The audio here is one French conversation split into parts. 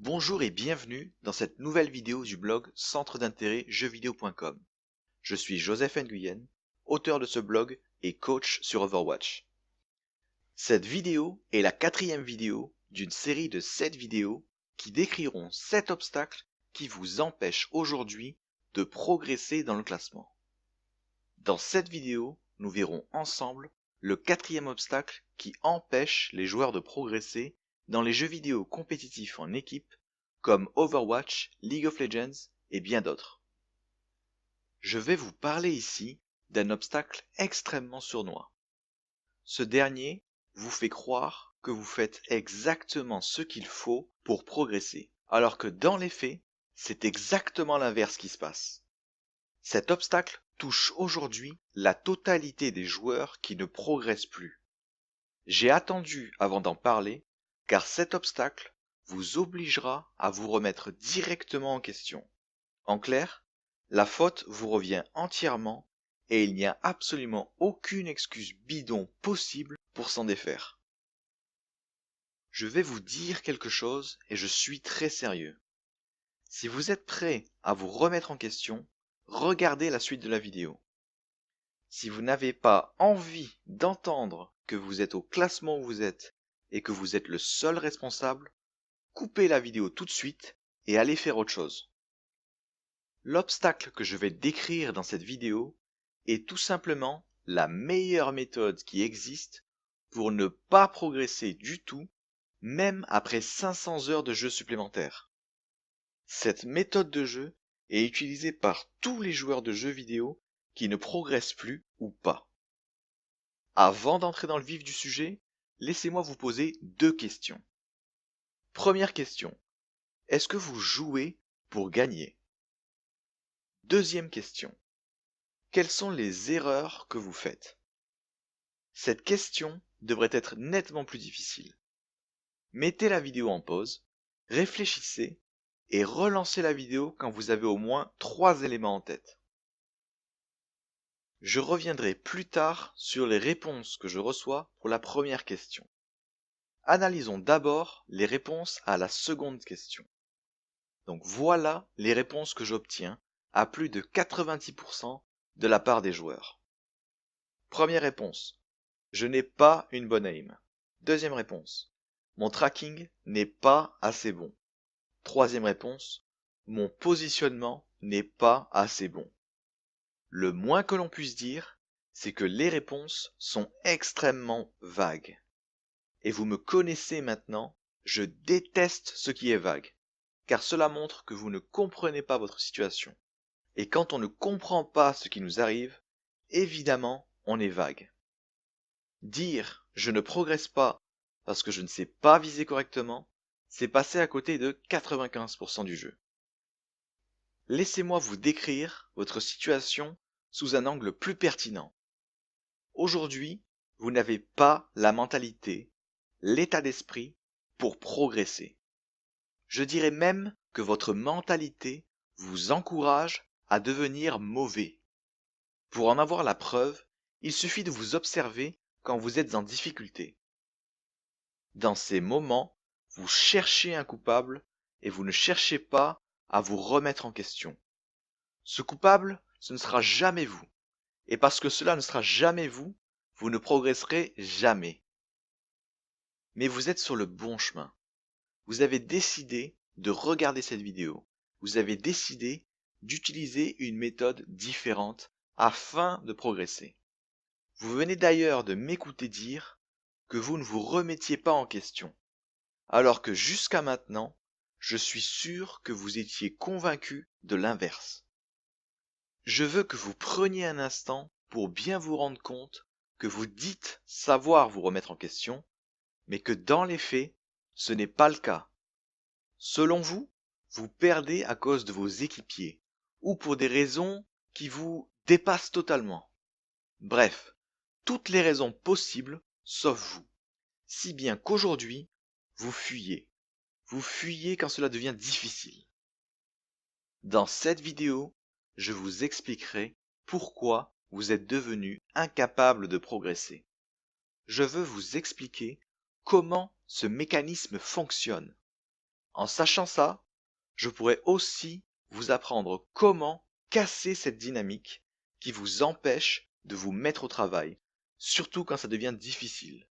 Bonjour et bienvenue dans cette nouvelle vidéo du blog centre d'intérêt jeuxvideo.com. Je suis Joseph Nguyen, auteur de ce blog et coach sur Overwatch. Cette vidéo est la 4e vidéo d'une série de 7 vidéos qui décriront 7 obstacles qui vous empêchent aujourd'hui de progresser dans le classement. Dans cette vidéo, nous verrons ensemble le 4e obstacle qui empêche les joueurs de progresser dans les jeux vidéo compétitifs en équipe comme Overwatch, League of Legends et bien d'autres. Je vais vous parler ici d'un obstacle extrêmement sournois. Ce dernier vous fait croire que vous faites exactement ce qu'il faut pour progresser, alors que dans les faits, c'est exactement l'inverse qui se passe. Cet obstacle touche aujourd'hui la totalité des joueurs qui ne progressent plus. J'ai attendu avant d'en parler, car cet obstacle vous obligera à vous remettre directement en question. En clair, la faute vous revient entièrement et il n'y a absolument aucune excuse bidon possible pour s'en défaire. Je vais vous dire quelque chose et je suis très sérieux. Si vous êtes prêt à vous remettre en question, regardez la suite de la vidéo. Si vous n'avez pas envie d'entendre que vous êtes au classement où vous êtes et que vous êtes le seul responsable, coupez la vidéo tout de suite et allez faire autre chose. L'obstacle que je vais décrire dans cette vidéo est tout simplement la meilleure méthode qui existe pour ne pas progresser du tout, même après 500 heures de jeu supplémentaires. Cette méthode de jeu est utilisée par tous les joueurs de jeux vidéo qui ne progressent plus ou pas. Avant d'entrer dans le vif du sujet, laissez-moi vous poser 2 questions. Première question, est-ce que vous jouez pour gagner? Deuxième question, quelles sont les erreurs que vous faites? Cette question devrait être nettement plus difficile. Mettez la vidéo en pause, réfléchissez et relancez la vidéo quand vous avez au moins 3 éléments en tête. Je reviendrai plus tard sur les réponses que je reçois pour la première question. Analysons d'abord les réponses à la seconde question. Donc voilà les réponses que j'obtiens à plus de 90% de la part des joueurs. Première réponse, je n'ai pas une bonne aim. Deuxième réponse, mon tracking n'est pas assez bon. Troisième réponse, mon positionnement n'est pas assez bon. Le moins que l'on puisse dire, c'est que les réponses sont extrêmement vagues. Et vous me connaissez maintenant, je déteste ce qui est vague, car cela montre que vous ne comprenez pas votre situation. Et quand on ne comprend pas ce qui nous arrive, évidemment, on est vague. Dire « je ne progresse pas parce que je ne sais pas viser correctement », c'est passer à côté de 95% du jeu. Laissez-moi vous décrire votre situation sous un angle plus pertinent. Aujourd'hui, vous n'avez pas la mentalité, l'état d'esprit pour progresser. Je dirais même que votre mentalité vous encourage à devenir mauvais. Pour en avoir la preuve, il suffit de vous observer quand vous êtes en difficulté. Dans ces moments, vous cherchez un coupable et vous ne cherchez pas à vous remettre en question. Ce coupable, ce ne sera jamais vous. Et parce que cela ne sera jamais vous, vous ne progresserez jamais. Mais vous êtes sur le bon chemin. Vous avez décidé de regarder cette vidéo. Vous avez décidé d'utiliser une méthode différente afin de progresser. Vous venez d'ailleurs de m'écouter dire que vous ne vous remettiez pas en question, alors que jusqu'à maintenant, je suis sûr que vous étiez convaincu de l'inverse. Je veux que vous preniez un instant pour bien vous rendre compte que vous dites savoir vous remettre en question, mais que dans les faits, ce n'est pas le cas. Selon vous, vous perdez à cause de vos équipiers, ou pour des raisons qui vous dépassent totalement. Bref, toutes les raisons possibles sauf vous. Si bien qu'aujourd'hui, vous fuyez. Vous fuyez quand cela devient difficile. Dans cette vidéo, je vous expliquerai pourquoi vous êtes devenu incapable de progresser. Je veux vous expliquer comment ce mécanisme fonctionne. En sachant ça, je pourrais aussi vous apprendre comment casser cette dynamique qui vous empêche de vous mettre au travail, surtout quand ça devient difficile.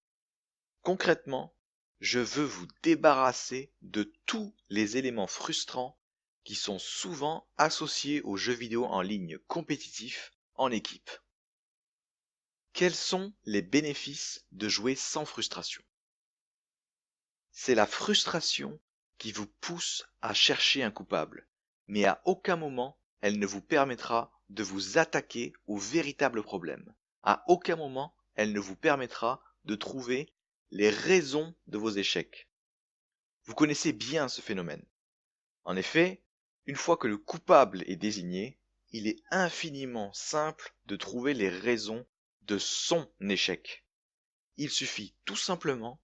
Concrètement, je veux vous débarrasser de tous les éléments frustrants qui sont souvent associés aux jeux vidéo en ligne compétitifs en équipe. Quels sont les bénéfices de jouer sans frustration? C'est la frustration qui vous pousse à chercher un coupable, mais à aucun moment elle ne vous permettra de vous attaquer au véritable problème. À aucun moment elle ne vous permettra de trouver les raisons de vos échecs. Vous connaissez bien ce phénomène. En effet, une fois que le coupable est désigné, il est infiniment simple de trouver les raisons de son échec. Il suffit tout simplement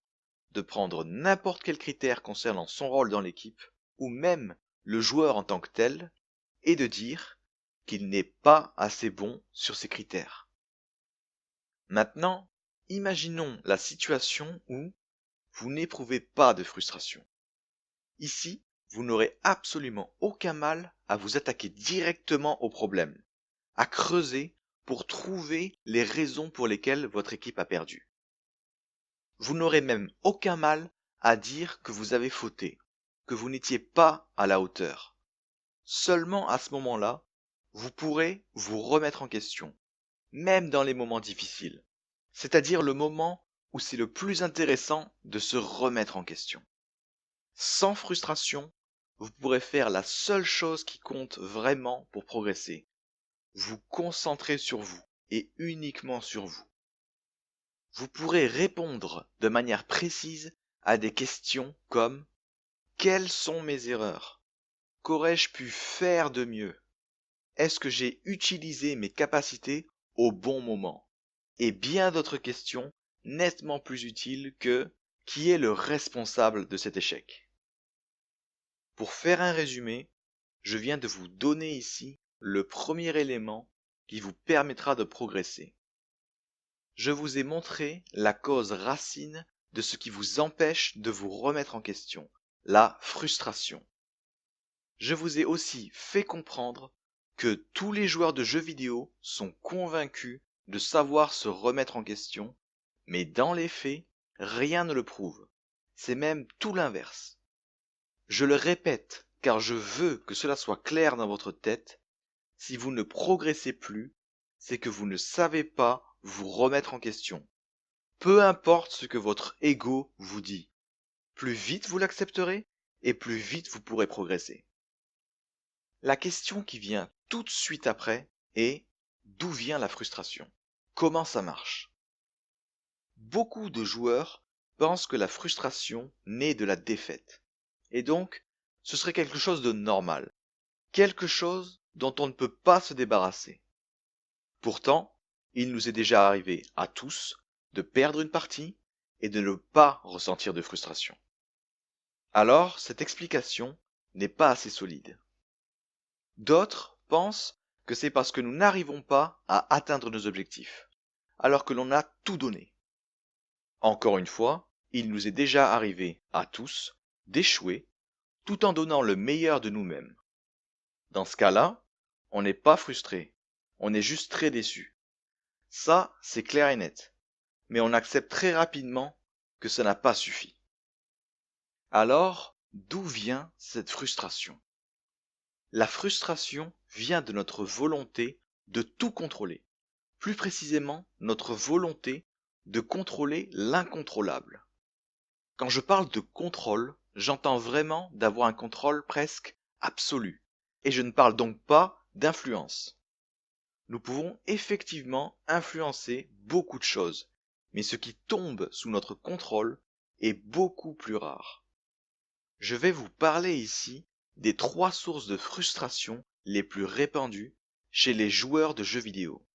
de prendre n'importe quel critère concernant son rôle dans l'équipe, ou même le joueur en tant que tel, et de dire qu'il n'est pas assez bon sur ces critères. Maintenant, imaginons la situation où vous n'éprouvez pas de frustration. Ici, vous n'aurez absolument aucun mal à vous attaquer directement au problème, à creuser pour trouver les raisons pour lesquelles votre équipe a perdu. Vous n'aurez même aucun mal à dire que vous avez fauté, que vous n'étiez pas à la hauteur. Seulement à ce moment-là, vous pourrez vous remettre en question, même dans les moments difficiles, c'est-à-dire le moment où c'est le plus intéressant de se remettre en question. Sans frustration, vous pourrez faire la seule chose qui compte vraiment pour progresser, vous concentrer sur vous et uniquement sur vous. Vous pourrez répondre de manière précise à des questions comme: quelles sont mes erreurs? Qu'aurais-je pu faire de mieux? Est-ce que j'ai utilisé mes capacités au bon moment? Et bien d'autres questions nettement plus utiles que: qui est le responsable de cet échec? Pour faire un résumé, je viens de vous donner ici le premier élément qui vous permettra de progresser. Je vous ai montré la cause racine de ce qui vous empêche de vous remettre en question, la frustration. Je vous ai aussi fait comprendre que tous les joueurs de jeux vidéo sont convaincus de savoir se remettre en question, mais dans les faits, rien ne le prouve. C'est même tout l'inverse. Je le répète car je veux que cela soit clair dans votre tête, si vous ne progressez plus, c'est que vous ne savez pas vous remettre en question. Peu importe ce que votre ego vous dit, plus vite vous l'accepterez et plus vite vous pourrez progresser. La question qui vient tout de suite après est: d'où vient la frustration? Comment ça marche? Beaucoup de joueurs pensent que la frustration naît de la défaite, et donc ce serait quelque chose de normal, quelque chose dont on ne peut pas se débarrasser. Pourtant, il nous est déjà arrivé à tous de perdre une partie et de ne pas ressentir de frustration. Alors, cette explication n'est pas assez solide. D'autres pensent que c'est parce que nous n'arrivons pas à atteindre nos objectifs, alors que l'on a tout donné. Encore une fois, il nous est déjà arrivé à tous d'échouer tout en donnant le meilleur de nous-mêmes. Dans ce cas-là, on n'est pas frustré, on est juste très déçu. Ça, c'est clair et net. Mais on accepte très rapidement que ça n'a pas suffi. Alors, d'où vient cette frustration? La frustration vient de notre volonté de tout contrôler. Plus précisément, notre volonté de contrôler l'incontrôlable. Quand je parle de contrôle, j'entends vraiment d'avoir un contrôle presque absolu. Et je ne parle donc pas d'influence. Nous pouvons effectivement influencer beaucoup de choses, mais ce qui tombe sous notre contrôle est beaucoup plus rare. Je vais vous parler ici des 3 sources de frustration les plus répandues chez les joueurs de jeux vidéo.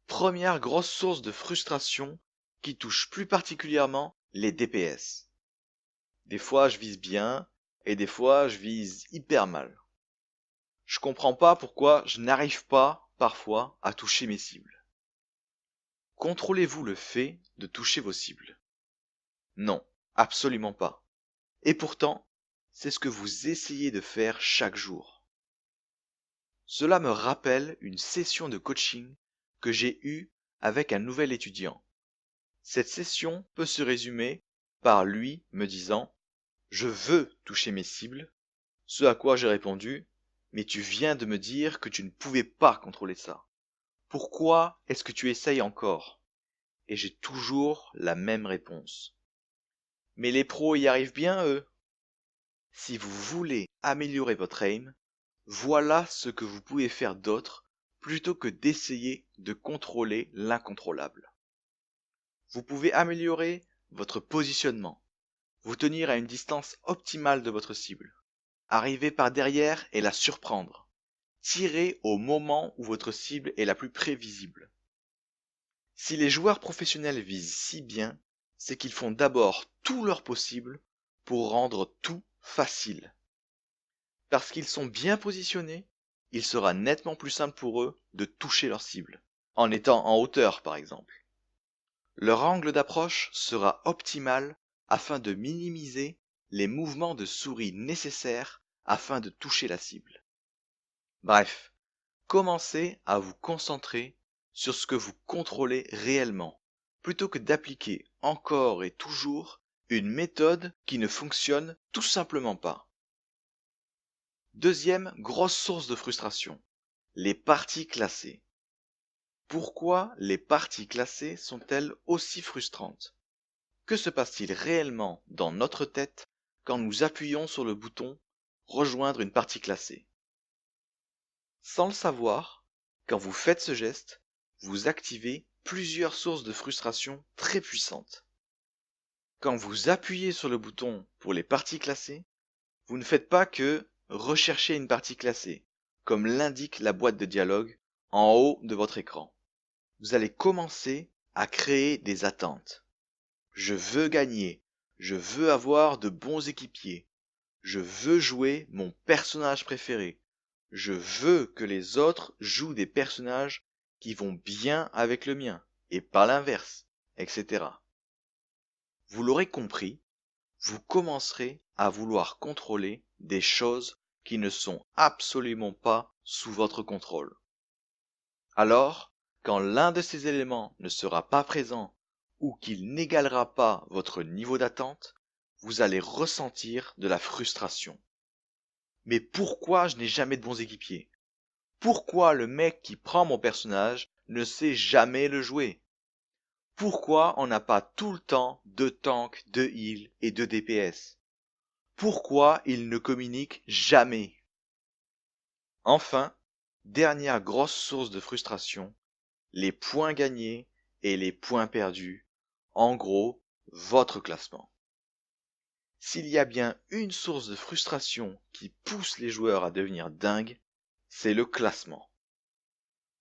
Première grosse source de frustration qui touche plus particulièrement les DPS. Des fois je vise bien et des fois je vise hyper mal. Je comprends pas pourquoi je n'arrive pas parfois à toucher mes cibles. Contrôlez-vous le fait de toucher vos cibles? Non, absolument pas. Et pourtant, c'est ce que vous essayez de faire chaque jour. Cela me rappelle une session de coaching que j'ai eue avec un nouvel étudiant. Cette session peut se résumer par lui me disant « Je veux toucher mes cibles », ce à quoi j'ai répondu « Mais tu viens de me dire que tu ne pouvais pas contrôler ça. Pourquoi est-ce que tu essayes encore ?» Et j'ai toujours la même réponse. « Mais les pros y arrivent bien, eux !» Si vous voulez améliorer votre aim, voilà ce que vous pouvez faire d'autre plutôt que d'essayer de contrôler l'incontrôlable. Vous pouvez améliorer votre positionnement, vous tenir à une distance optimale de votre cible, arriver par derrière et la surprendre, tirer au moment où votre cible est la plus prévisible. Si les joueurs professionnels visent si bien, c'est qu'ils font d'abord tout leur possible pour rendre tout facile. Parce qu'ils sont bien positionnés, il sera nettement plus simple pour eux de toucher leur cible, en étant en hauteur par exemple. Leur angle d'approche sera optimal afin de minimiser les mouvements de souris nécessaires afin de toucher la cible. Bref, commencez à vous concentrer sur ce que vous contrôlez réellement, plutôt que d'appliquer encore et toujours une méthode qui ne fonctionne tout simplement pas. Deuxième grosse source de frustration, les parties classées. Pourquoi les parties classées sont-elles aussi frustrantes? Que se passe-t-il réellement dans notre tête quand nous appuyons sur le bouton « Rejoindre une partie classée » ? Sans le savoir, quand vous faites ce geste, vous activez plusieurs sources de frustration très puissantes. Quand vous appuyez sur le bouton pour les parties classées, vous ne faites pas que « rechercher une partie classée », comme l'indique la boîte de dialogue en haut de votre écran. Vous allez commencer à créer des attentes. Je veux gagner, je veux avoir de bons équipiers, je veux jouer mon personnage préféré, je veux que les autres jouent des personnages qui vont bien avec le mien, et pas l'inverse, etc. Vous l'aurez compris, vous commencerez à vouloir contrôler des choses qui ne sont absolument pas sous votre contrôle. Alors, quand l'un de ces éléments ne sera pas présent ou qu'il n'égalera pas votre niveau d'attente, vous allez ressentir de la frustration. Mais pourquoi je n'ai jamais de bons équipiers? Pourquoi le mec qui prend mon personnage ne sait jamais le jouer? Pourquoi on n'a pas tout le temps 2 tanks, 2 heals et 2 DPS? Pourquoi il ne communique jamais? Enfin, dernière grosse source de frustration, les points gagnés et les points perdus, en gros, votre classement. S'il y a bien une source de frustration qui pousse les joueurs à devenir dingues, c'est le classement.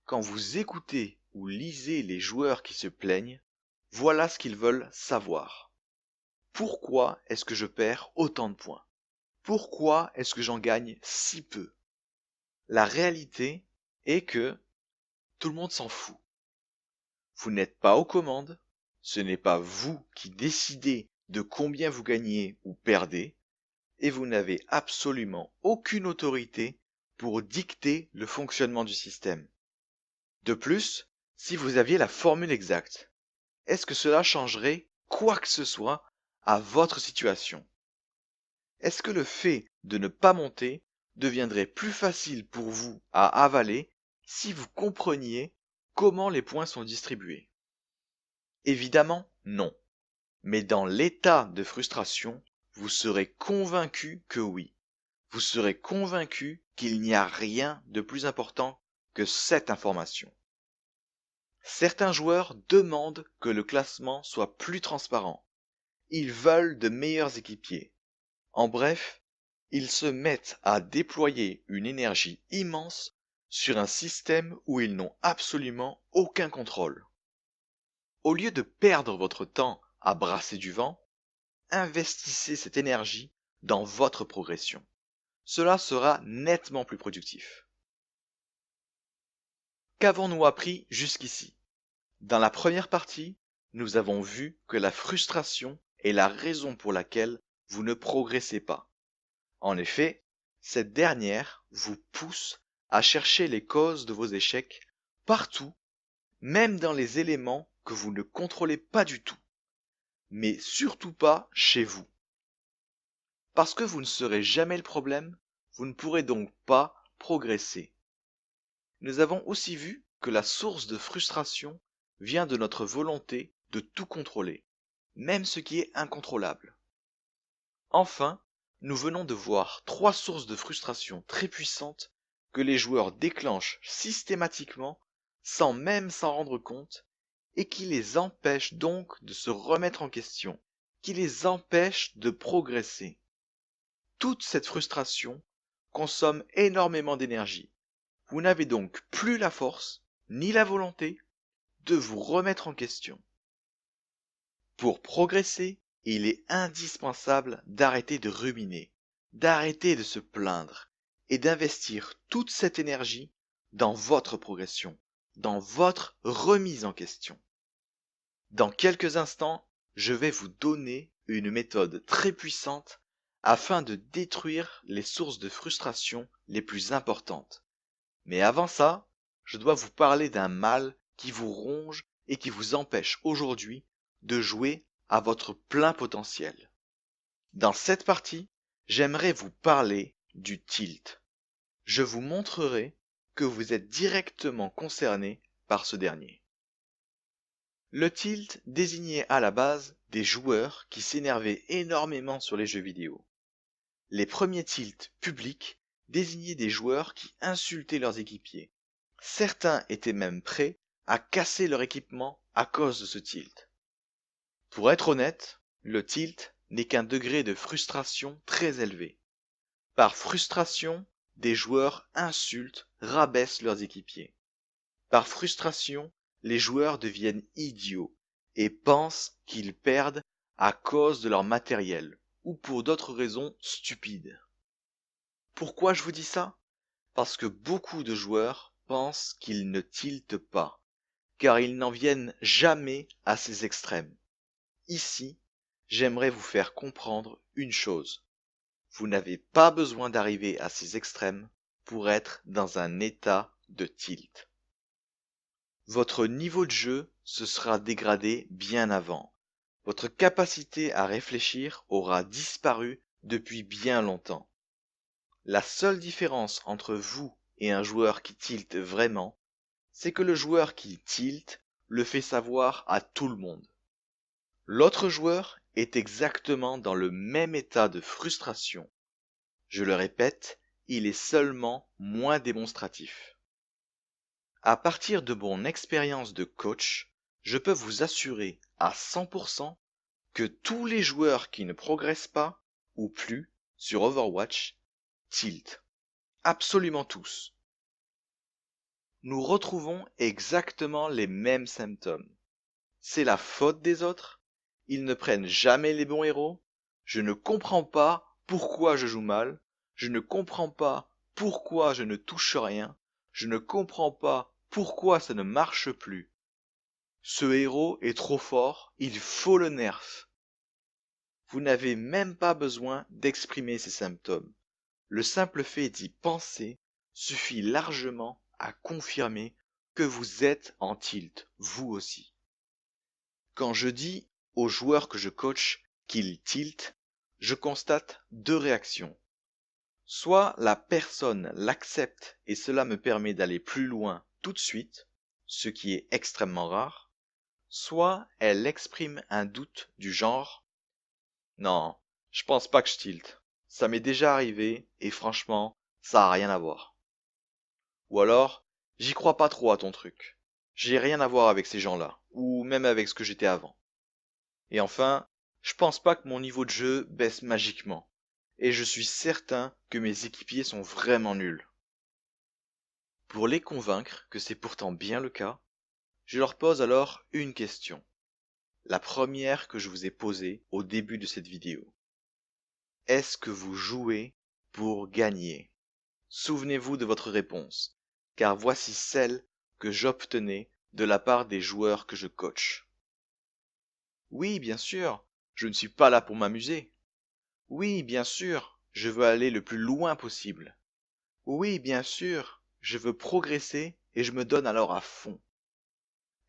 Quand vous écoutez ou lisez les joueurs qui se plaignent, voilà ce qu'ils veulent savoir. Pourquoi est-ce que je perds autant de points? Pourquoi est-ce que j'en gagne si peu? La réalité est que tout le monde s'en fout. Vous n'êtes pas aux commandes, ce n'est pas vous qui décidez de combien vous gagnez ou perdez, et vous n'avez absolument aucune autorité pour dicter le fonctionnement du système. De plus, si vous aviez la formule exacte, est-ce que cela changerait quoi que ce soit à votre situation? Est-ce que le fait de ne pas monter deviendrait plus facile pour vous à avaler si vous compreniez comment les points sont distribués? Évidemment, non. Mais dans l'état de frustration, vous serez convaincu que oui. Vous serez convaincu qu'il n'y a rien de plus important que cette information. Certains joueurs demandent que le classement soit plus transparent. Ils veulent de meilleurs équipiers. En bref, ils se mettent à déployer une énergie immense sur un système où ils n'ont absolument aucun contrôle. Au lieu de perdre votre temps à brasser du vent, investissez cette énergie dans votre progression. Cela sera nettement plus productif. Qu'avons-nous appris jusqu'ici? Dans la première partie, nous avons vu que la frustration est la raison pour laquelle vous ne progressez pas. En effet, cette dernière vous pousse à chercher les causes de vos échecs partout, même dans les éléments que vous ne contrôlez pas du tout, mais surtout pas chez vous. Parce que vous ne serez jamais le problème, vous ne pourrez donc pas progresser. Nous avons aussi vu que la source de frustration vient de notre volonté de tout contrôler, même ce qui est incontrôlable. Enfin, nous venons de voir 3 sources de frustration très puissantes que les joueurs déclenchent systématiquement sans même s'en rendre compte et qui les empêchent donc de se remettre en question, qui les empêchent de progresser. Toute cette frustration consomme énormément d'énergie. Vous n'avez donc plus la force, ni la volonté, de vous remettre en question. Pour progresser, il est indispensable d'arrêter de ruminer, d'arrêter de se plaindre et d'investir toute cette énergie dans votre progression, dans votre remise en question. Dans quelques instants, je vais vous donner une méthode très puissante afin de détruire les sources de frustration les plus importantes. Mais avant ça, je dois vous parler d'un mal qui vous ronge et qui vous empêche aujourd'hui de jouer à votre plein potentiel. Dans cette partie, j'aimerais vous parler du tilt. Je vous montrerai que vous êtes directement concerné par ce dernier. Le tilt désignait à la base des joueurs qui s'énervaient énormément sur les jeux vidéo. Les premiers tilts publics désignaient des joueurs qui insultaient leurs équipiers. Certains étaient même prêts à casser leur équipement à cause de ce tilt. Pour être honnête, le tilt n'est qu'un degré de frustration très élevé. Par frustration, des joueurs insultent, rabaissent leurs équipiers. Par frustration, les joueurs deviennent idiots et pensent qu'ils perdent à cause de leur matériel ou pour d'autres raisons stupides. Pourquoi je vous dis ça? Parce que beaucoup de joueurs pensent qu'ils ne tiltent pas, car ils n'en viennent jamais à ces extrêmes. Ici, j'aimerais vous faire comprendre une chose. Vous n'avez pas besoin d'arriver à ces extrêmes pour être dans un état de tilt. Votre niveau de jeu se sera dégradé bien avant. Votre capacité à réfléchir aura disparu depuis bien longtemps. La seule différence entre vous et un joueur qui tilte vraiment, c'est que le joueur qui tilte le fait savoir à tout le monde. L'autre joueur est exactement dans le même état de frustration. Je le répète, il est seulement moins démonstratif. À partir de mon expérience de coach, je peux vous assurer à 100% que tous les joueurs qui ne progressent pas ou plus sur Overwatch tiltent. Absolument tous. Nous retrouvons exactement les mêmes symptômes. C'est la faute des autres, ils ne prennent jamais les bons héros, je ne comprends pas pourquoi je joue mal, je ne comprends pas pourquoi je ne touche rien, je ne comprends pas pourquoi ça ne marche plus. Ce héros est trop fort, il faut le nerf. Vous n'avez même pas besoin d'exprimer ces symptômes. Le simple fait d'y penser suffit largement à confirmer que vous êtes en tilt, vous aussi. Quand je dis aux joueurs que je coach qu'ils tiltent, je constate 2 réactions. Soit la personne l'accepte et cela me permet d'aller plus loin tout de suite, ce qui est extrêmement rare, soit elle exprime un doute du genre « Non, je pense pas que je tilte. Ça m'est déjà arrivé et franchement, ça a rien à voir. » Ou alors « J'y crois pas trop à ton truc. J'ai rien à voir avec ces gens-là, ou même avec ce que j'étais avant. » Et enfin, je pense pas que mon niveau de jeu baisse magiquement, et je suis certain que mes équipiers sont vraiment nuls. Pour les convaincre que c'est pourtant bien le cas, je leur pose alors une question. La première que je vous ai posée au début de cette vidéo. Est-ce que vous jouez pour gagner? Souvenez-vous de votre réponse, car voici celle que j'obtenais de la part des joueurs que je coach. Oui, bien sûr, je ne suis pas là pour m'amuser. Oui, bien sûr, je veux aller le plus loin possible. Oui, bien sûr, je veux progresser et je me donne alors à fond.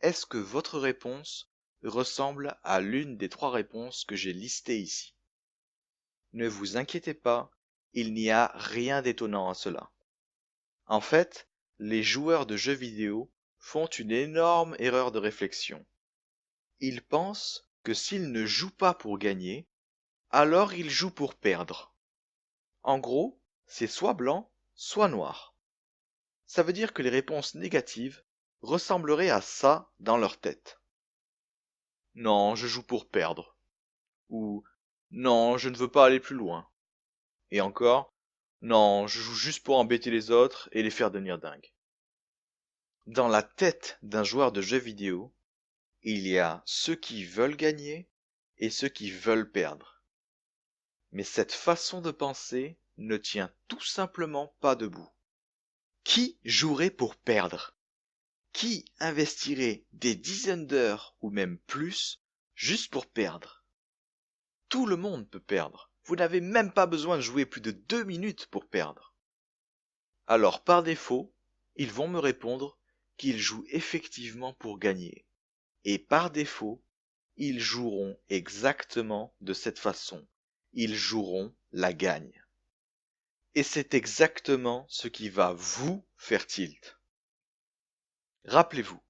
Est-ce que votre réponse ressemble à l'une des 3 réponses que j'ai listées ici? Ne vous inquiétez pas, il n'y a rien d'étonnant à cela. En fait, les joueurs de jeux vidéo font une énorme erreur de réflexion. Ils pensent que s'ils ne jouent pas pour gagner, alors ils jouent pour perdre. En gros, c'est soit blanc, soit noir. Ça veut dire que les réponses négatives ressembleraient à ça dans leur tête. Non, je joue pour perdre. Ou non, je ne veux pas aller plus loin. Et encore, non, je joue juste pour embêter les autres et les faire devenir dingues. Dans la tête d'un joueur de jeux vidéo, il y a ceux qui veulent gagner et ceux qui veulent perdre. Mais cette façon de penser ne tient tout simplement pas debout. Qui jouerait pour perdre? Qui investirait des dizaines d'heures ou même plus juste pour perdre? Tout le monde peut perdre. Vous n'avez même pas besoin de jouer plus de 2 minutes pour perdre. Alors par défaut, ils vont me répondre qu'ils jouent effectivement pour gagner. Et par défaut, ils joueront exactement de cette façon. Ils joueront la gagne. Et c'est exactement ce qui va vous faire tilt. Rappelez-vous,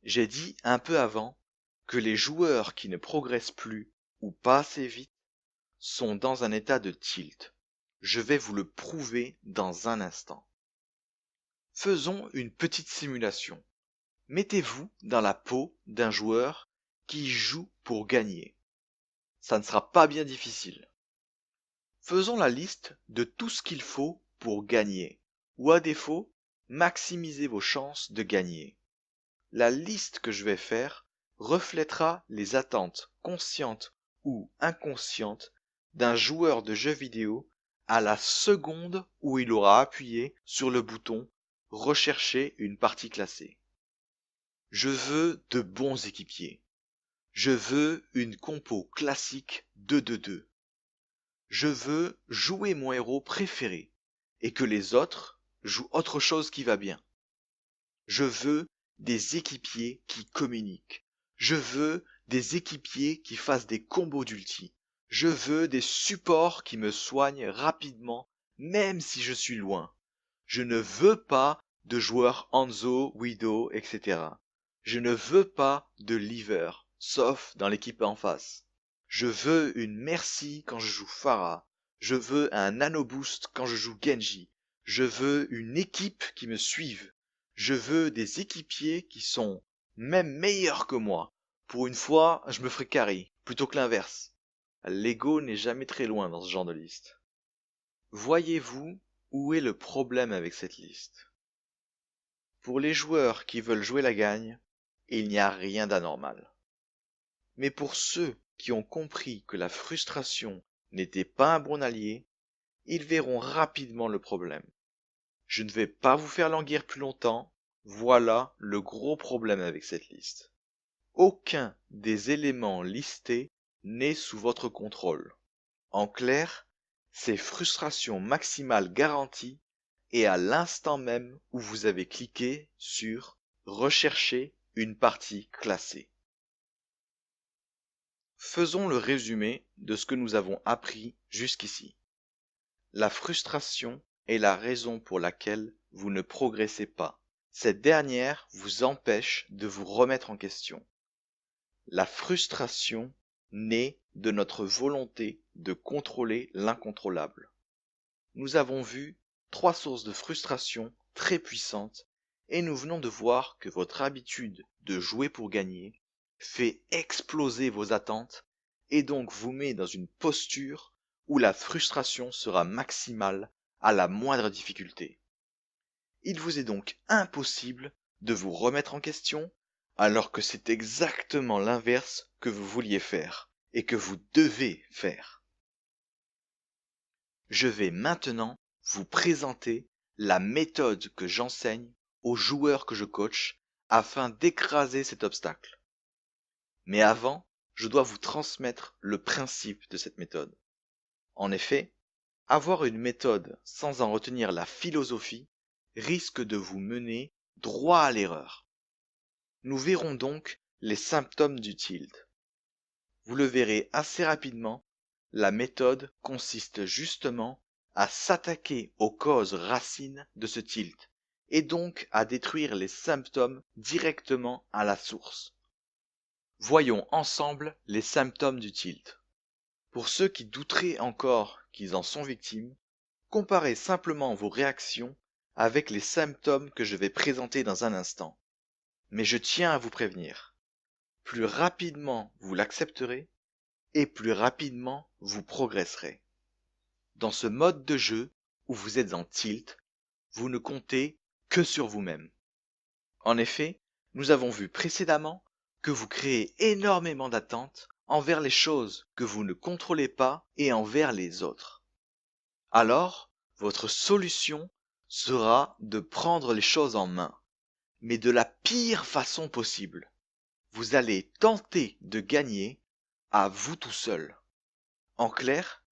j'ai dit un peu avant que les joueurs qui ne progressent plus ou pas assez vite sont dans un état de tilt. Je vais vous le prouver dans un instant. Faisons une petite simulation. Mettez-vous dans la peau d'un joueur qui joue pour gagner. Ça ne sera pas bien difficile. Faisons la liste de tout ce qu'il faut pour gagner, ou à défaut, maximisez vos chances de gagner. La liste que je vais faire reflètera les attentes conscientes ou inconscientes d'un joueur de jeux vidéo à la seconde où il aura appuyé sur le bouton « Rechercher une partie classée ». Je veux de bons équipiers. Je veux une compo classique 2-2-2. Je veux jouer mon héros préféré et que les autres jouent autre chose qui va bien. Je veux des équipiers qui communiquent. Je veux des équipiers qui fassent des combos d'ulti. Je veux des supports qui me soignent rapidement, même si je suis loin. Je ne veux pas de joueurs Hanzo, Widow, etc. Je ne veux pas de leaver, sauf dans l'équipe en face. Je veux une Mercy quand je joue Pharah. Je veux un Nano Boost quand je joue Genji. Je veux une équipe qui me suive. Je veux des équipiers qui sont même meilleurs que moi. Pour une fois, je me ferai carry, plutôt que l'inverse. L'ego n'est jamais très loin dans ce genre de liste. Voyez-vous où est le problème avec cette liste? Pour les joueurs qui veulent jouer la gagne, il n'y a rien d'anormal. Mais pour ceux qui ont compris que la frustration n'était pas un bon allié, ils verront rapidement le problème. Je ne vais pas vous faire languir plus longtemps, voilà le gros problème avec cette liste. Aucun des éléments listés n'est sous votre contrôle. En clair, c'est frustration maximale garantie et à l'instant même où vous avez cliqué sur « Rechercher une partie classée ». Faisons le résumé de ce que nous avons appris jusqu'ici. La frustration est la raison pour laquelle vous ne progressez pas. Cette dernière vous empêche de vous remettre en question. La frustration naît de notre volonté de contrôler l'incontrôlable. Nous avons vu 3 sources de frustration très puissantes et nous venons de voir que votre habitude de jouer pour gagner fait exploser vos attentes et donc vous met dans une posture où la frustration sera maximale à la moindre difficulté. Il vous est donc impossible de vous remettre en question alors que c'est exactement l'inverse que vous vouliez faire et que vous devez faire. Je vais maintenant vous présenter la méthode que j'enseigne aux joueurs que je coach afin d'écraser cet obstacle. Mais avant, je dois vous transmettre le principe de cette méthode. En effet, Avoir une méthode sans en retenir la philosophie risque de vous mener droit à l'erreur. Nous verrons donc les symptômes du tilt. Vous le verrez assez rapidement, la méthode consiste justement à s'attaquer aux causes racines de ce tilt et donc à détruire les symptômes directement à la source. Voyons ensemble les symptômes du tilt. Pour ceux qui douteraient encore qu'ils en sont victimes, comparez simplement vos réactions avec les symptômes que je vais présenter dans un instant. Mais je tiens à vous prévenir, plus rapidement vous l'accepterez, et plus rapidement vous progresserez. Dans ce mode de jeu où vous êtes en tilt, vous ne comptez que sur vous-même. En effet, nous avons vu précédemment que vous créez énormément d'attentes envers les choses que vous ne contrôlez pas et envers les autres. Alors, votre solution sera de prendre les choses en main, mais de la pire façon possible. Vous allez tenter de gagner à vous tout seul. En clair,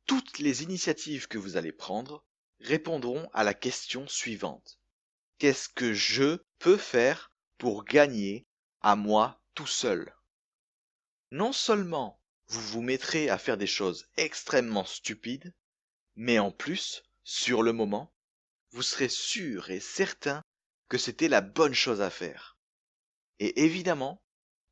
toutes les initiatives que vous allez prendre répondront à la question suivante. Qu'est-ce que je peux faire pour gagner à moi tout seul? Non seulement vous vous mettrez à faire des choses extrêmement stupides, mais en plus, sur le moment, vous serez sûr et certain que c'était la bonne chose à faire. Et évidemment,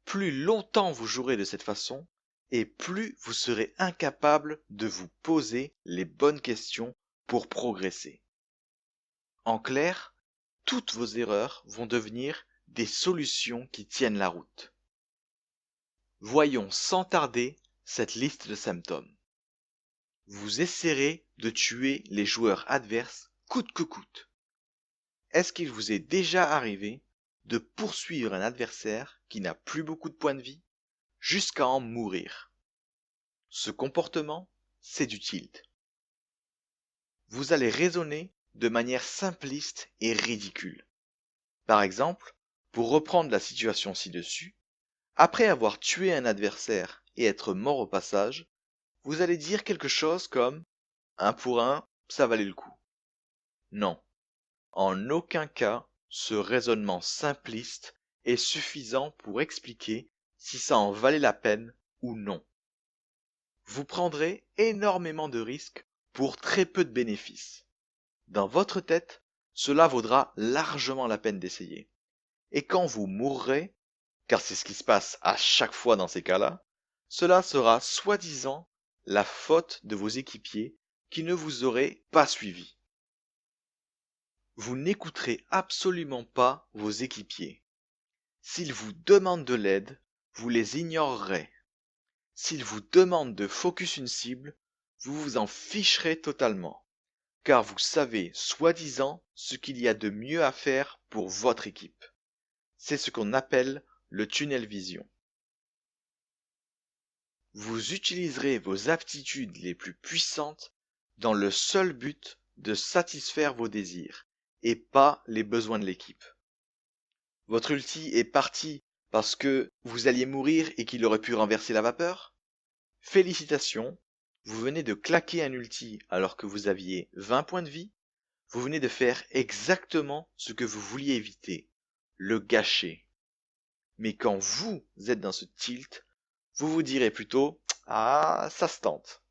plus longtemps vous jouerez de cette façon, et plus vous serez incapable de vous poser les bonnes questions pour progresser. En clair, toutes vos erreurs vont devenir des solutions qui tiennent la route. Voyons sans tarder cette liste de symptômes. Vous essaierez de tuer les joueurs adverses coûte que coûte. Est-ce qu'il vous est déjà arrivé de poursuivre un adversaire qui n'a plus beaucoup de points de vie jusqu'à en mourir? Ce comportement, c'est du tilt. Vous allez raisonner de manière simpliste et ridicule. Par exemple, pour reprendre la situation ci-dessus, après avoir tué un adversaire et être mort au passage, vous allez dire quelque chose comme « 1 pour 1, ça valait le coup ». Non, en aucun cas ce raisonnement simpliste est suffisant pour expliquer si ça en valait la peine ou non. Vous prendrez énormément de risques pour très peu de bénéfices. Dans votre tête, cela vaudra largement la peine d'essayer. Et quand vous mourrez, car c'est ce qui se passe à chaque fois dans ces cas-là, cela sera soi-disant la faute de vos équipiers qui ne vous auraient pas suivi. Vous n'écouterez absolument pas vos équipiers. S'ils vous demandent de l'aide, vous les ignorerez. S'ils vous demandent de focus une cible, vous vous en ficherez totalement, car vous savez soi-disant ce qu'il y a de mieux à faire pour votre équipe. C'est ce qu'on appelle le tunnel vision. Vous utiliserez vos aptitudes les plus puissantes dans le seul but de satisfaire vos désirs et pas les besoins de l'équipe. Votre ulti est parti parce que vous alliez mourir et qu'il aurait pu renverser la vapeur? Félicitations, vous venez de claquer un ulti alors que vous aviez 20 points de vie. Vous venez de faire exactement ce que vous vouliez éviter, le gâcher. Mais quand vous êtes dans ce tilt, vous vous direz plutôt « Ah, ça se tente ».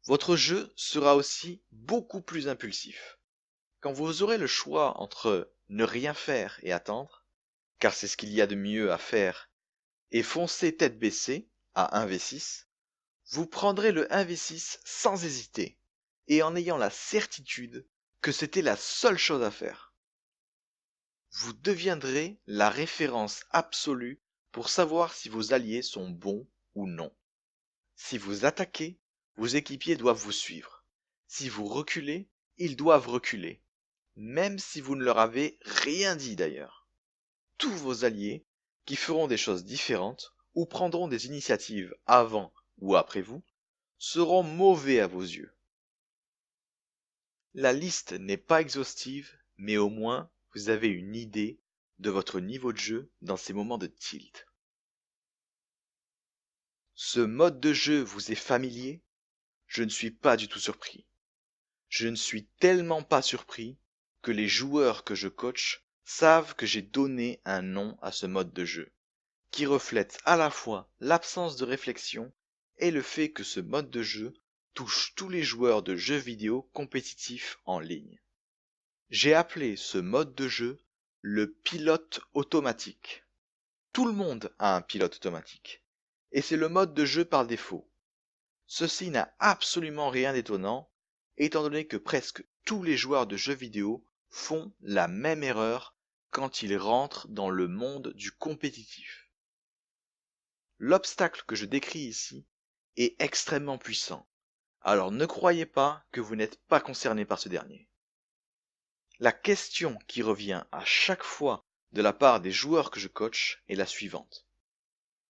Votre jeu sera aussi beaucoup plus impulsif. Quand vous aurez le choix entre ne rien faire et attendre, car c'est ce qu'il y a de mieux à faire, et foncer tête baissée à 1v6, vous prendrez le 1v6 sans hésiter, et en ayant la certitude que c'était la seule chose à faire. Vous deviendrez la référence absolue pour savoir si vos alliés sont bons ou non. Si vous attaquez, vos équipiers doivent vous suivre. Si vous reculez, ils doivent reculer, même si vous ne leur avez rien dit d'ailleurs. Tous vos alliés, qui feront des choses différentes ou prendront des initiatives avant ou après vous, seront mauvais à vos yeux. La liste n'est pas exhaustive, mais au moins vous avez une idée de votre niveau de jeu dans ces moments de tilt. Ce mode de jeu vous est familier? je ne suis pas du tout surpris. Je ne suis tellement pas surpris que les joueurs que je coach savent que j'ai donné un nom à ce mode de jeu, qui reflète à la fois l'absence de réflexion et le fait que ce mode de jeu touche tous les joueurs de jeux vidéo compétitifs en ligne. J'ai appelé ce mode de jeu le pilote automatique. Tout le monde a un pilote automatique, et c'est le mode de jeu par défaut. Ceci n'a absolument rien d'étonnant, étant donné que presque tous les joueurs de jeux vidéo font la même erreur quand ils rentrent dans le monde du compétitif. L'obstacle que je décris ici est extrêmement puissant, alors ne croyez pas que vous n'êtes pas concerné par ce dernier. La question qui revient à chaque fois de la part des joueurs que je coach est la suivante.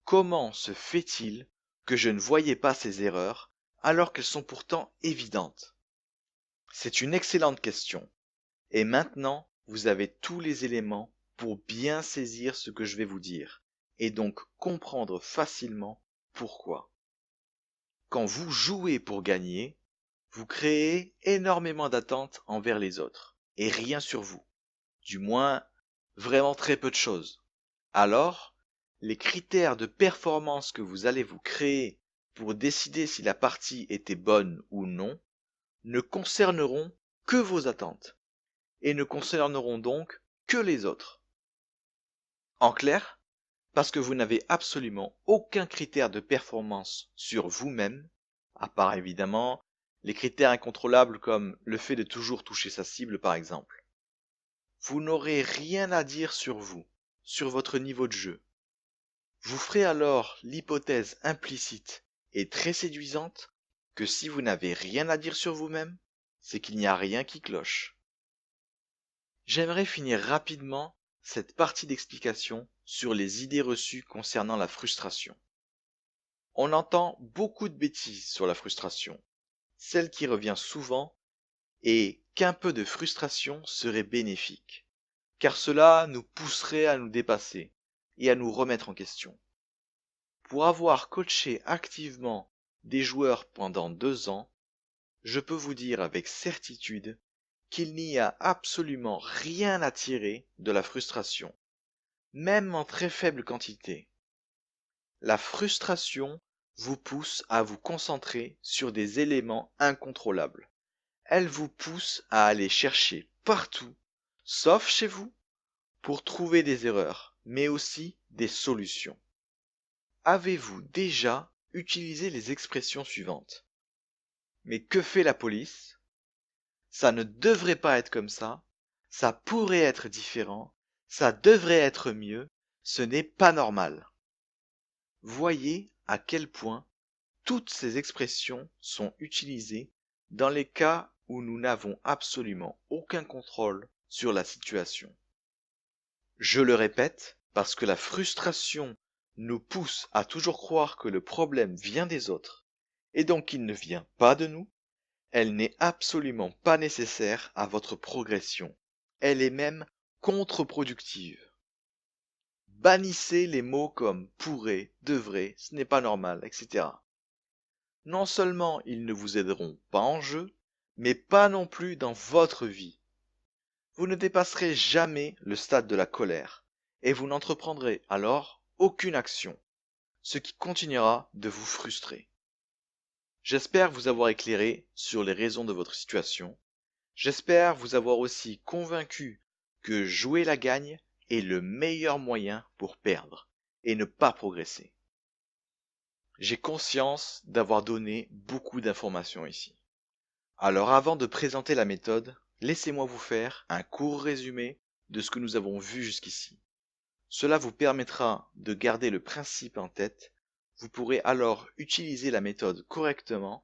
Comment se fait-il que je ne voyais pas ces erreurs alors qu'elles sont pourtant évidentes? C'est une excellente question. Et maintenant, vous avez tous les éléments pour bien saisir ce que je vais vous dire, et donc comprendre facilement pourquoi. Quand vous jouez pour gagner, vous créez énormément d'attentes envers les autres, et rien sur vous. Du moins, vraiment très peu de choses. Alors, les critères de performance que vous allez vous créer pour décider si la partie était bonne ou non ne concerneront que vos attentes et ne concerneront donc que les autres. En clair, parce que vous n'avez absolument aucun critère de performance sur vous-même, à part évidemment les critères incontrôlables comme le fait de toujours toucher sa cible par exemple. Vous n'aurez rien à dire sur vous, sur votre niveau de jeu. Vous ferez alors l'hypothèse implicite et très séduisante que si vous n'avez rien à dire sur vous-même, c'est qu'il n'y a rien qui cloche. J'aimerais finir rapidement cette partie d'explication sur les idées reçues concernant la frustration. On entend beaucoup de bêtises sur la frustration. Celle qui revient souvent est qu'un peu de frustration serait bénéfique, car cela nous pousserait à nous dépasser et à nous remettre en question. Pour avoir coaché activement des joueurs pendant 2 ans, je peux vous dire avec certitude qu'il n'y a absolument rien à tirer de la frustration, même en très faible quantité. La frustration vous pousse à vous concentrer sur des éléments incontrôlables. Elle vous pousse à aller chercher partout, sauf chez vous, pour trouver des erreurs, mais aussi des solutions. Avez-vous déjà utilisé les expressions suivantes? Mais que fait la police? Ça ne devrait pas être comme ça pourrait être différent, ça devrait être mieux, ce n'est pas normal. Voyez à quel point toutes ces expressions sont utilisées dans les cas où nous n'avons absolument aucun contrôle sur la situation. Je le répète, parce que la frustration nous pousse à toujours croire que le problème vient des autres, et donc il ne vient pas de nous, elle n'est absolument pas nécessaire à votre progression. Elle est même contre-productive. Bannissez les mots comme pourrait, devrait, ce n'est pas normal, etc. Non seulement ils ne vous aideront pas en jeu, mais pas non plus dans votre vie. Vous ne dépasserez jamais le stade de la colère, et vous n'entreprendrez alors aucune action, ce qui continuera de vous frustrer. J'espère vous avoir éclairé sur les raisons de votre situation. J'espère vous avoir aussi convaincu que jouer la gagne est le meilleur moyen pour perdre et ne pas progresser. J'ai conscience d'avoir donné beaucoup d'informations ici. Alors avant de présenter la méthode, laissez-moi vous faire un court résumé de ce que nous avons vu jusqu'ici. Cela vous permettra de garder le principe en tête. Vous pourrez alors utiliser la méthode correctement,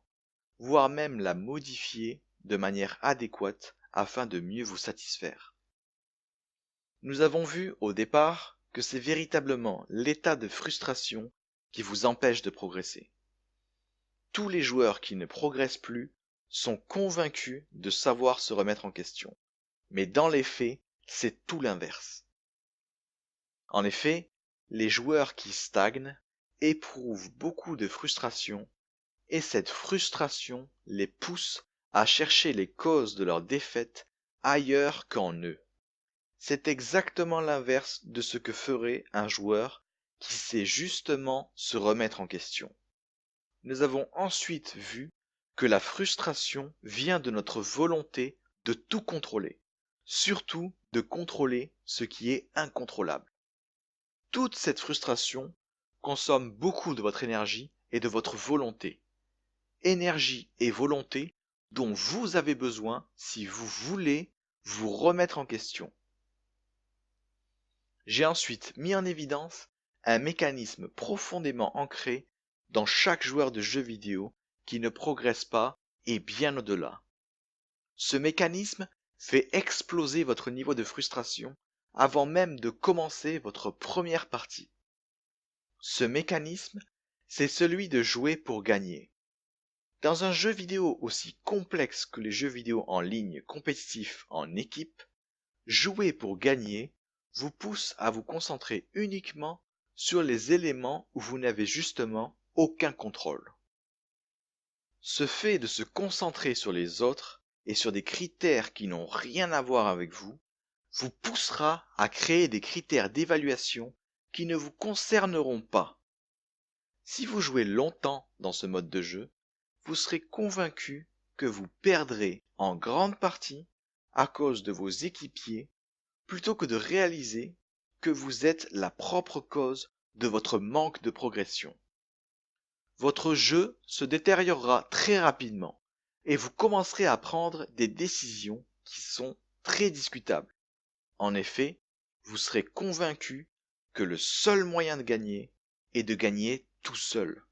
voire même la modifier de manière adéquate afin de mieux vous satisfaire. Nous avons vu au départ que c'est véritablement l'état de frustration qui vous empêche de progresser. Tous les joueurs qui ne progressent plus sont convaincus de savoir se remettre en question. Mais dans les faits, c'est tout l'inverse. En effet, les joueurs qui stagnent éprouvent beaucoup de frustration et cette frustration les pousse à chercher les causes de leur défaite ailleurs qu'en eux. C'est exactement l'inverse de ce que ferait un joueur qui sait justement se remettre en question. Nous avons ensuite vu que la frustration vient de notre volonté de tout contrôler, surtout de contrôler ce qui est incontrôlable. Toute cette frustration consomme beaucoup de votre énergie et de votre volonté. Énergie et volonté dont vous avez besoin si vous voulez vous remettre en question. J'ai ensuite mis en évidence un mécanisme profondément ancré dans chaque joueur de jeux vidéo qui ne progresse pas et bien au-delà. Ce mécanisme fait exploser votre niveau de frustration avant même de commencer votre première partie. Ce mécanisme, c'est celui de jouer pour gagner. Dans un jeu vidéo aussi complexe que les jeux vidéo en ligne compétitifs en équipe, jouer pour gagner vous pousse à vous concentrer uniquement sur les éléments où vous n'avez justement aucun contrôle. Ce fait de se concentrer sur les autres et sur des critères qui n'ont rien à voir avec vous, vous poussera à créer des critères d'évaluation qui ne vous concerneront pas. Si vous jouez longtemps dans ce mode de jeu, vous serez convaincu que vous perdrez en grande partie à cause de vos équipiers plutôt que de réaliser que vous êtes la propre cause de votre manque de progression. Votre jeu se détériorera très rapidement et vous commencerez à prendre des décisions qui sont très discutables. En effet, vous serez convaincu que le seul moyen de gagner est de gagner tout seul.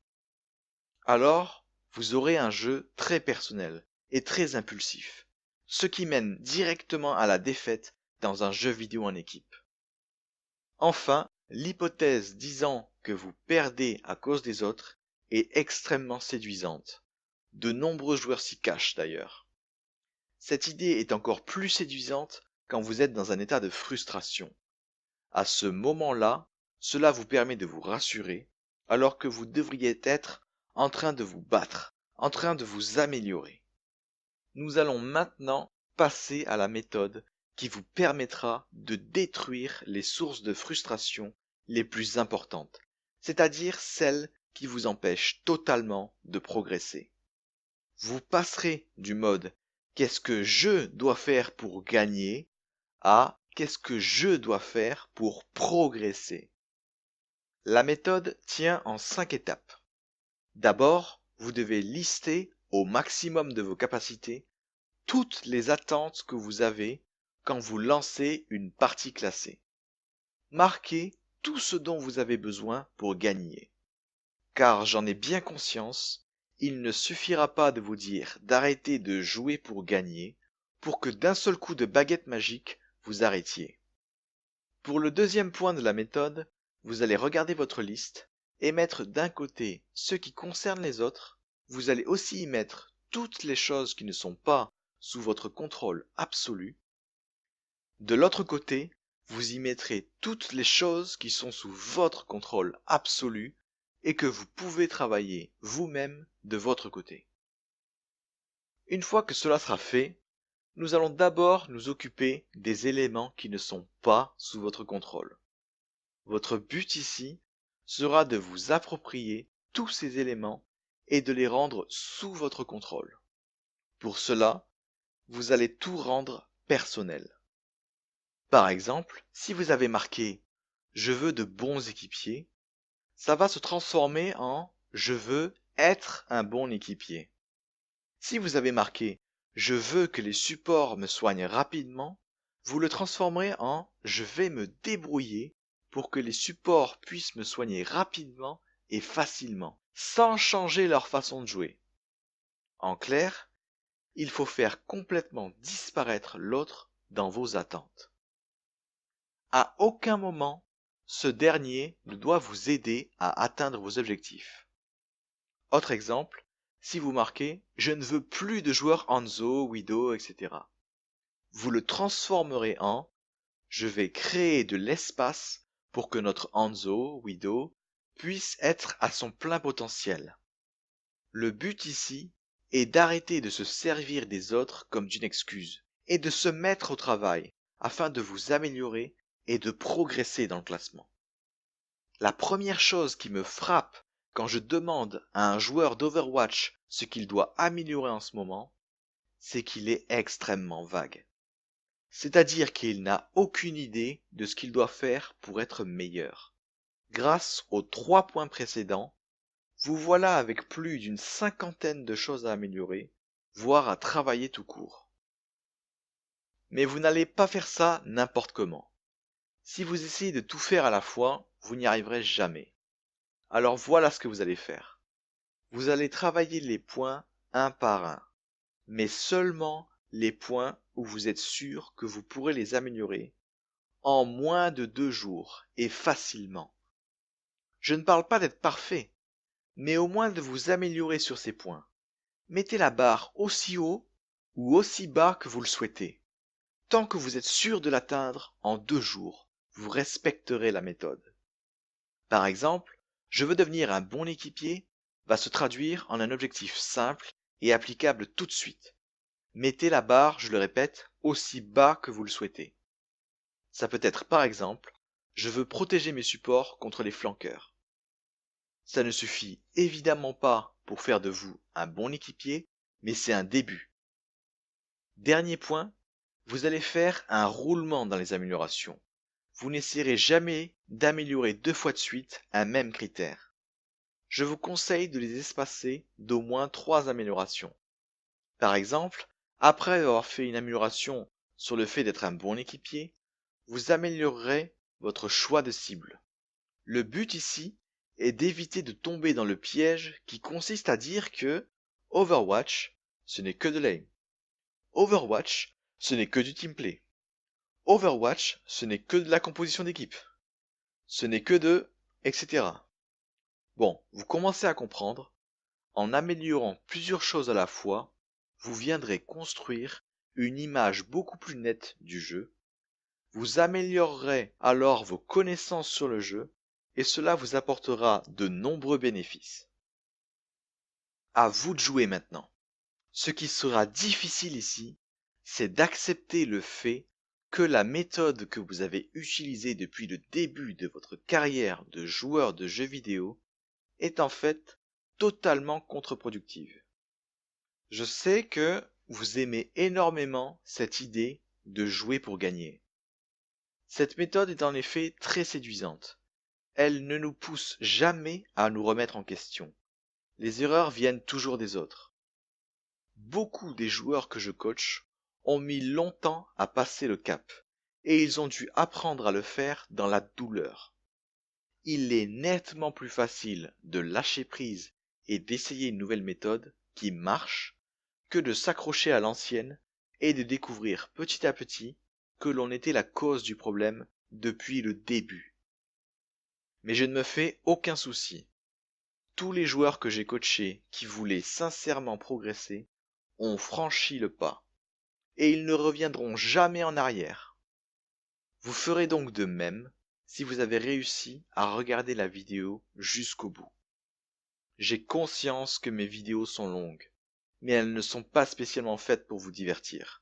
Alors, vous aurez un jeu très personnel et très impulsif, ce qui mène directement à la défaite dans un jeu vidéo en équipe. Enfin, l'hypothèse disant que vous perdez à cause des autres est extrêmement séduisante. De nombreux joueurs s'y cachent d'ailleurs. Cette idée est encore plus séduisante quand vous êtes dans un état de frustration. À ce moment-là, cela vous permet de vous rassurer alors que vous devriez être en train de vous battre, en train de vous améliorer. Nous allons maintenant passer à la méthode qui vous permettra de détruire les sources de frustration les plus importantes, c'est-à-dire celles qui vous empêchent totalement de progresser. Vous passerez du mode « qu'est-ce que je dois faire pour gagner » à « qu'est-ce que je dois faire pour progresser ». La méthode tient en 5 étapes. D'abord, vous devez lister au maximum de vos capacités toutes les attentes que vous avez quand vous lancez une partie classée. Marquez tout ce dont vous avez besoin pour gagner. Car j'en ai bien conscience, il ne suffira pas de vous dire d'arrêter de jouer pour gagner pour que d'un seul coup de baguette magique, vous arrêtiez. Pour le deuxième point de la méthode, vous allez regarder votre liste et mettre d'un côté ce qui concerne les autres, vous allez aussi y mettre toutes les choses qui ne sont pas sous votre contrôle absolu. De l'autre côté, vous y mettrez toutes les choses qui sont sous votre contrôle absolu et que vous pouvez travailler vous-même de votre côté. Une fois que cela sera fait, nous allons d'abord nous occuper des éléments qui ne sont pas sous votre contrôle. Votre but ici sera de vous approprier tous ces éléments et de les rendre sous votre contrôle. Pour cela, vous allez tout rendre personnel. Par exemple, si vous avez marqué « Je veux de bons équipiers », ça va se transformer en « Je veux être un bon équipier ». Si vous avez marqué « Je veux que les supports me soignent rapidement », vous le transformerez en « Je vais me débrouiller pour que les supports puissent me soigner rapidement et facilement, sans changer leur façon de jouer ». En clair, il faut faire complètement disparaître l'autre dans vos attentes. À aucun moment, ce dernier ne doit vous aider à atteindre vos objectifs. Autre exemple, si vous marquez « Je ne veux plus de joueurs Hanzo, Widow, etc. », vous le transformerez en « Je vais créer de l'espace pour que notre Hanzo, Widow, puisse être à son plein potentiel ». Le but ici est d'arrêter de se servir des autres comme d'une excuse et de se mettre au travail afin de vous améliorer et de progresser dans le classement. La première chose qui me frappe quand je demande à un joueur d'Overwatch ce qu'il doit améliorer en ce moment, c'est qu'il est extrêmement vague. C'est-à-dire qu'il n'a aucune idée de ce qu'il doit faire pour être meilleur. Grâce aux 3 points précédents, vous voilà avec plus d'une 50aine de choses à améliorer, voire à travailler tout court. Mais vous n'allez pas faire ça n'importe comment. Si vous essayez de tout faire à la fois, vous n'y arriverez jamais. Alors voilà ce que vous allez faire. Vous allez travailler les points un par un, mais seulement les points où vous êtes sûr que vous pourrez les améliorer en moins de 2 jours et facilement. Je ne parle pas d'être parfait, mais au moins de vous améliorer sur ces points. Mettez la barre aussi haut ou aussi bas que vous le souhaitez. Tant que vous êtes sûr de l'atteindre en 2 jours, vous respecterez la méthode. Par exemple, je veux devenir un bon équipier va se traduire en un objectif simple et applicable tout de suite. Mettez la barre, je le répète, aussi bas que vous le souhaitez. Ça peut être par exemple, je veux protéger mes supports contre les flanqueurs. Ça ne suffit évidemment pas pour faire de vous un bon équipier, mais c'est un début. Dernier point, vous allez faire un roulement dans les améliorations. Vous n'essaierez jamais d'améliorer 2 fois de suite un même critère. Je vous conseille de les espacer d'au moins 3 améliorations. Par exemple, après avoir fait une amélioration sur le fait d'être un bon équipier, vous améliorerez votre choix de cible. Le but ici est d'éviter de tomber dans le piège qui consiste à dire que Overwatch, ce n'est que de l'aim. Overwatch, ce n'est que du teamplay. Overwatch, ce n'est que de la composition d'équipe. Ce n'est que de... etc. Bon, vous commencez à comprendre. En améliorant plusieurs choses à la fois, vous viendrez construire une image beaucoup plus nette du jeu. Vous améliorerez alors vos connaissances sur le jeu et cela vous apportera de nombreux bénéfices. À vous de jouer maintenant. Ce qui sera difficile ici, c'est d'accepter le fait que la méthode que vous avez utilisée depuis le début de votre carrière de joueur de jeux vidéo est en fait totalement contre-productive. Je sais que vous aimez énormément cette idée de jouer pour gagner. Cette méthode est en effet très séduisante. Elle ne nous pousse jamais à nous remettre en question. Les erreurs viennent toujours des autres. Beaucoup des joueurs que je coach ont mis longtemps à passer le cap, et ils ont dû apprendre à le faire dans la douleur. Il est nettement plus facile de lâcher prise et d'essayer une nouvelle méthode qui marche que de s'accrocher à l'ancienne et de découvrir petit à petit que l'on était la cause du problème depuis le début. Mais je ne me fais aucun souci. Tous les joueurs que j'ai coachés qui voulaient sincèrement progresser ont franchi le pas, et ils ne reviendront jamais en arrière. Vous ferez donc de même si vous avez réussi à regarder la vidéo jusqu'au bout. J'ai conscience que mes vidéos sont longues, mais elles ne sont pas spécialement faites pour vous divertir.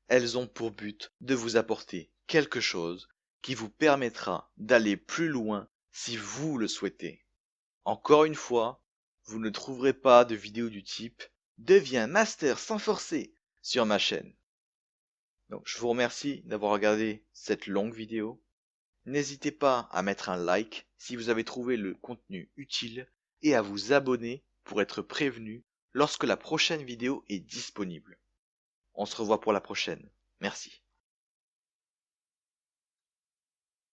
Elles ont pour but de vous apporter quelque chose qui vous permettra d'aller plus loin si vous le souhaitez. Encore une fois, vous ne trouverez pas de vidéo du type « Deviens master sans forcer » sur ma chaîne. Donc je vous remercie d'avoir regardé cette longue vidéo. N'hésitez pas à mettre un like si vous avez trouvé le contenu utile et à vous abonner pour être prévenu lorsque la prochaine vidéo est disponible. On se revoit pour la prochaine. Merci.